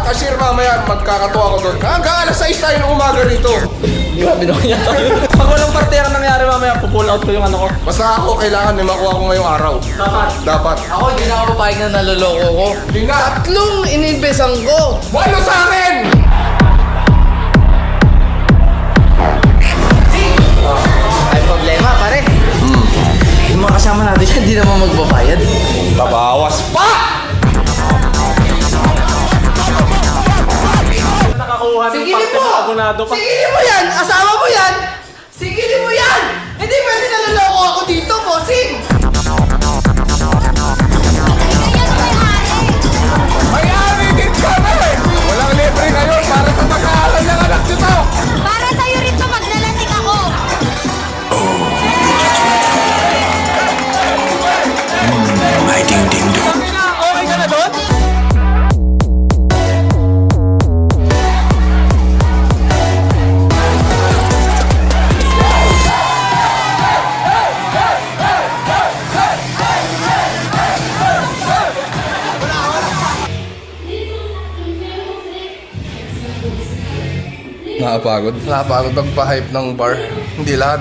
cashier mamaya, magkakatuwa ko doon. Hanggang alas 6 tayo ng umaga rito. Grabe naman yan tayo. Pag walang parte ang nangyari mamaya, pupull out ko yung ano ko. Basta ako, kailangan may makuha ko ngayong araw. Dapat. Ako, hindi na ako papayag na naloloko ko. Hindi nga. 3 ininvesan ko. 8 sa akin! Ay, problema, pare. Yung mga kasama natin siya, hindi naman magbabayad. Babawas pa! Nakakuha ng Sigilin parte mo! ng abonado pa. Sigilin mo yan! Asawa mo yan! Sigilin mo yan! Hindi pwede naloloko ako dito, bossing! May-ari din kami! Walang libre ngayon para sa pag-aaral ng anak nito! Para sa'yo rin to, maglalasing ako. Okay ka na doon? Nakapagod magpa-hype ng bar. Hindi lahat.